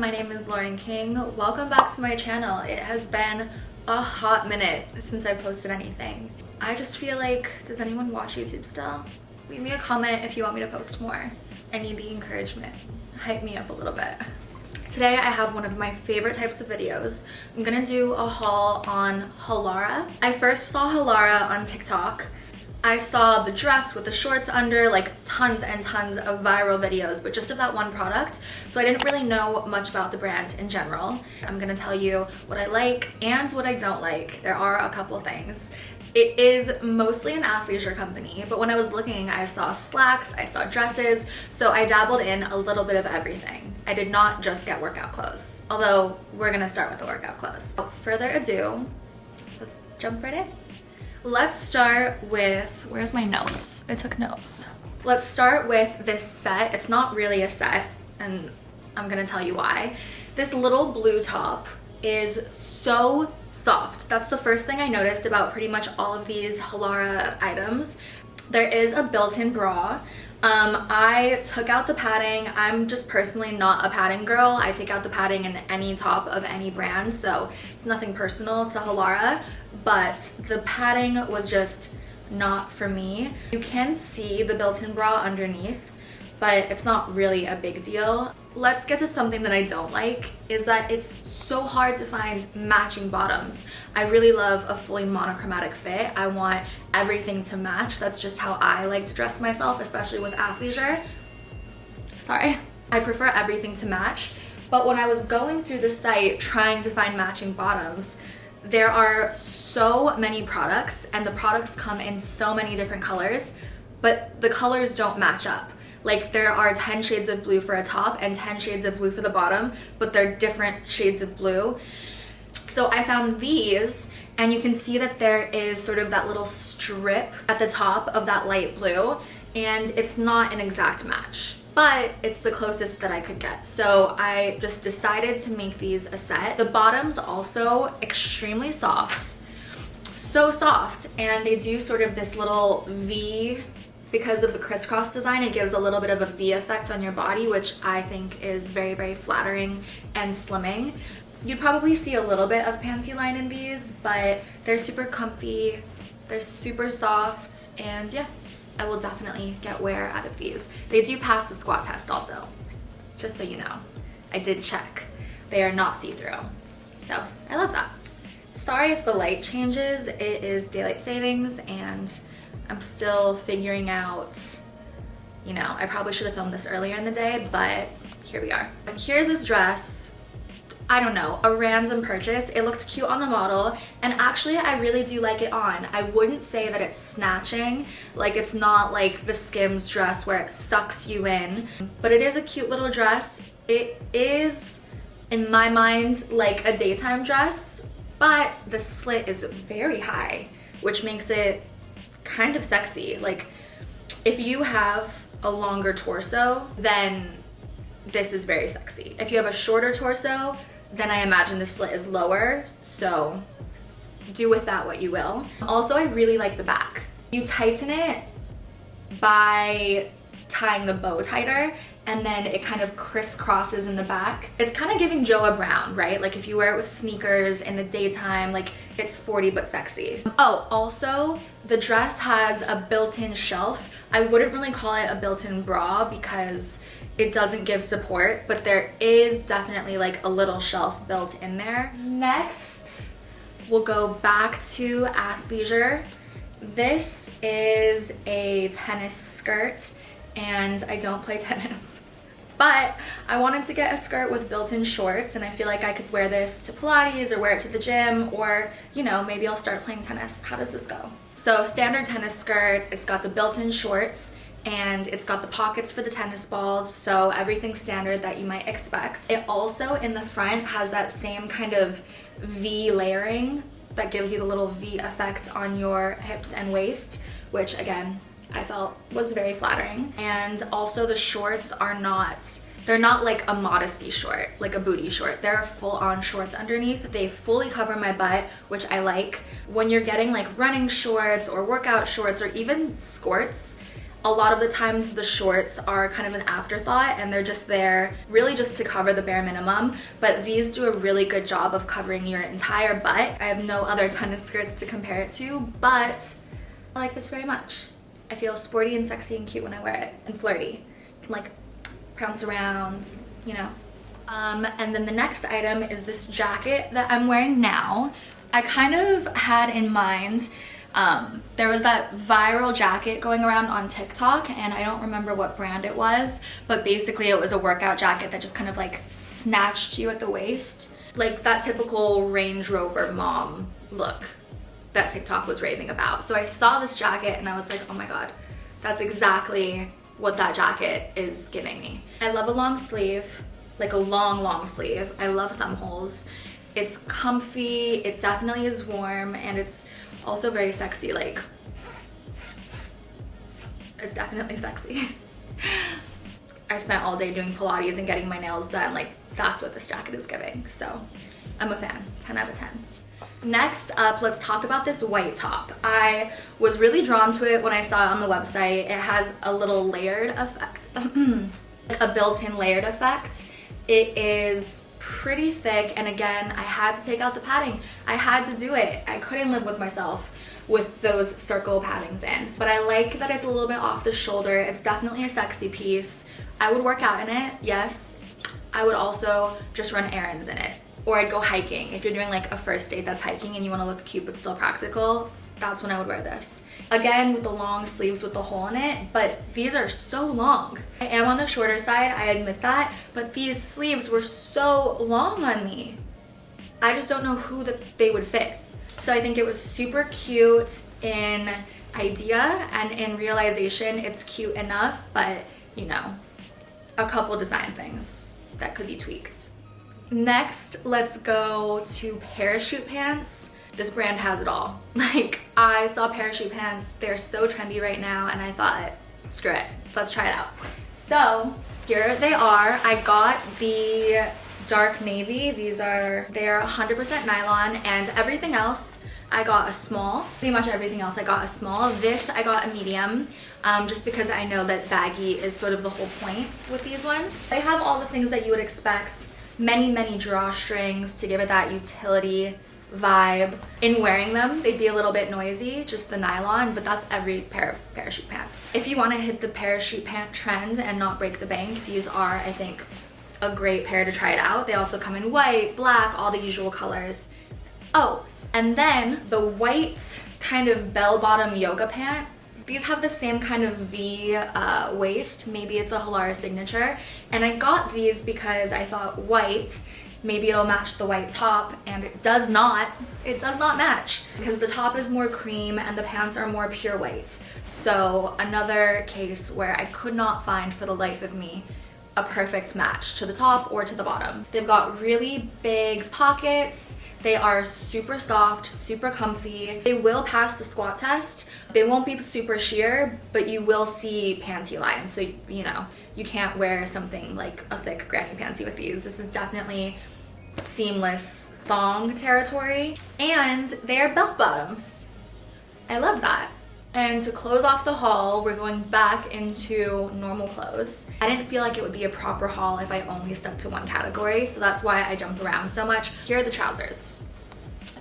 my name is Lauren King. Welcome back to my channel. It has been a hot minute since I posted anything. I just feel like, does anyone watch YouTube still? Leave me a comment if you want me to post more. I need the encouragement. Hype me up a little bit. Today I have one of my favorite types of videos. I'm gonna do a haul on Halara. I first saw Halara on TikTok. I saw the dress with the shorts under, like tons and tons of viral videos, but just of that one product. So I didn't really know much about the brand in general. I'm gonna tell you what I like and what I don't like. There are a couple things. It is mostly an athleisure company, but when I was looking, I saw slacks, I saw dresses, so I dabbled in a little bit of everything. I did not just get workout clothes, although we're gonna start with the workout clothes. Without further ado, let's jump right in. Let's start with, where's my notes? I took notes. Let's start with this set. It's not really a set, and I'm gonna tell you why. This little blue top is so soft. That's the first thing I noticed about pretty much all of these Halara items. There is a built-in bra. I took out the padding. I'm just personally not a padding girl. I take out the padding in any top of any brand, so it's nothing personal to Halara, but the padding was just not for me. You can see the built-in bra underneath, but it's not really a big deal. Let's get to something that I don't like, is that it's so hard to find matching bottoms. I really love a fully monochromatic fit. I want everything to match. That's just how I like to dress myself, especially with athleisure. Sorry. I prefer everything to match, but when I was going through the site trying to find matching bottoms, there are so many products and the products come in so many different colors, but the colors don't match up. Like there are 10 shades of blue for a top and 10 shades of blue for the bottom, but they're different shades of blue. So I found these, and you can see that there is sort of that little strip at the top of that light blue, and it's not an exact match, but it's the closest that I could get. So I just decided to make these a set. The bottom's also extremely soft, so soft, and they do sort of this little V. Because of the crisscross design, it gives a little bit of a V effect on your body, which I think is very, very flattering and slimming. You'd probably see a little bit of panty line in these, but they're super comfy, they're super soft, and yeah, I will definitely get wear out of these. They do pass the squat test also, just so you know. I did check. They are not see-through, so I love that. Sorry if the light changes, it is daylight savings, and I'm still figuring out, you know, I probably should have filmed this earlier in the day, but here we are. Here's this dress. I don't know, a random purchase. It looked cute on the model, and actually I really do like it on. I wouldn't say that it's snatching, like it's not like the Skims dress where it sucks you in, but it is a cute little dress. It is, in my mind, like a daytime dress, but the slit is very high, which makes it kind of sexy. Like if you have a longer torso, then this is very sexy. If you have a shorter torso, then I imagine the slit is lower, so do with that what you will. Also, I really like the back. You tighten it by tying the bow tighter, and then it kind of crisscrosses in the back. It's kind of giving Joa Brown, right? Like if you wear it with sneakers in the daytime, like it's sporty but sexy. Oh, also the dress has a built-in shelf. I wouldn't really call it a built-in bra because it doesn't give support, but there is definitely like a little shelf built in there. Next, we'll go back to athleisure. This is a tennis skirt, and I don't play tennis, but I wanted to get a skirt with built-in shorts, and I feel like I could wear this to Pilates or wear it to the gym, or, you know, maybe I'll start playing tennis. How does this go? So standard tennis skirt, it's got the built-in shorts, and it's got the pockets for the tennis balls, so everything standard that you might expect. It also, in the front, has that same kind of V layering that gives you the little V effect on your hips and waist, which again, I felt was very flattering. And also the shorts are not, they're not like a modesty short, like a booty short. They're full-on shorts underneath. They fully cover my butt, which I like. When you're getting like running shorts or workout shorts or even skirts, A lot of the times the shorts are kind of an afterthought and they're just there really just to cover the bare minimum, but these do a really good job of covering your entire butt. I have no other tennis skirts to compare it to, but I like this very much. I feel sporty and sexy and cute when I wear it, and flirty. I can like prance around, you know. And then the next item is this jacket that I'm wearing now. I kind of had in mind, there was that viral jacket going around on TikTok, and I don't remember what brand it was, but basically it was a workout jacket that just kind of like snatched you at the waist. Like that typical Range Rover mom look that TikTok was raving about. So I saw this jacket and I was like, oh my God, that's exactly what that jacket is giving me. I love a long sleeve, like a long sleeve. I love thumb holes. It's comfy, it definitely is warm, and it's also very sexy. Like, it's definitely sexy. I spent all day doing Pilates and getting my nails done. Like, that's what this jacket is giving. So I'm a fan, 10 out of 10. Next up, let's talk about this white top. I was really drawn to it when I saw it on the website. It has a little layered effect, like a built-in layered effect. It is pretty thick, and again, I had to take out the padding. I had to do it. I couldn't live with myself with those circle paddings in. But I like that it's a little bit off the shoulder. It's definitely a sexy piece. I would work out in it, yes. I would also just run errands in it. Or I'd go hiking. If you're doing like a first date that's hiking and you want to look cute but still practical, that's when I would wear this. Again, with the long sleeves with the hole in it, but these are so long. I am on the shorter side, I admit that, but these sleeves were so long on me. I just don't know who they would fit. So I think it was super cute in idea, and in realization it's cute enough, but you know, a couple design things that could be tweaked. Next, let's go to parachute pants. This brand has it all. Like, I saw parachute pants, they're so trendy right now, and I thought, screw it, let's try it out. So here they are. I got the dark navy. They're 100% nylon, and everything else I got a small. Pretty much everything else I got a small. This I got a medium, just because I know that baggy is sort of the whole point with these ones. They have all the things that you would expect. Many drawstrings to give it that utility vibe. In wearing them, they'd be a little bit noisy, just the nylon, but that's every pair of parachute pants. If you want to hit the parachute pant trend and not break the bank, these are, I think, a great pair to try it out. They also come in white, black, all the usual colors. Oh, and then the white kind of bell-bottom yoga pant. These have the same kind of V waist. Maybe it's a Halara signature. And I got these because I thought white, maybe it'll match the white top, and it does not. It does not match because the top is more cream and the pants are more pure white. So another case where I could not find for the life of me a perfect match to the top or to the bottom. They've got really big pockets. They are super soft, super comfy. They will pass the squat test. They won't be super sheer, but you will see panty lines. So, you know, you can't wear something like a thick granny panty with these. This is definitely seamless thong territory. And they are belt bottoms. I love that. And to close off the haul, we're going back into normal clothes. I didn't feel like it would be a proper haul if I only stuck to one category, so that's why I jump around so much. Here are the trousers.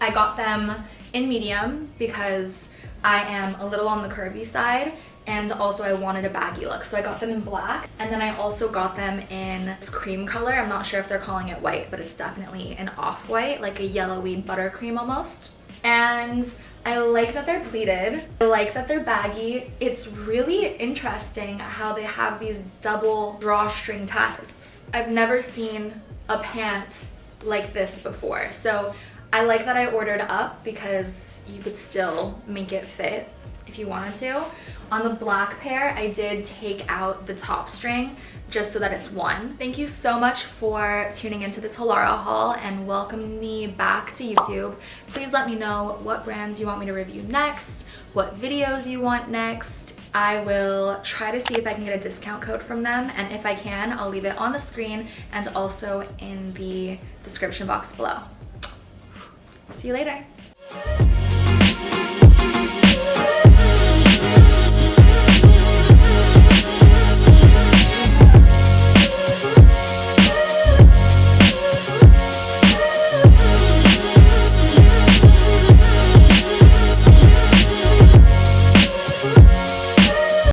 I got them in medium because I am a little on the curvy side, and also I wanted a baggy look, so I got them in black. And then I also got them in this cream color. I'm not sure if they're calling it white, but it's definitely an off-white, like a yellowy buttercream almost. And I like that they're pleated. I like that they're baggy. It's really interesting how they have these double drawstring ties. I've never seen a pant like this before. So I like that I ordered up because you could still make it fit if you wanted to. On the black pair, I did take out the top string just so that it's one. Thank you so much for tuning into this Halara haul and welcoming me back to YouTube. Please let me know what brands you want me to review next, what videos you want next. I will try to see if I can get a discount code from them, and if I can, I'll leave it on the screen and also in the description box below. See you later.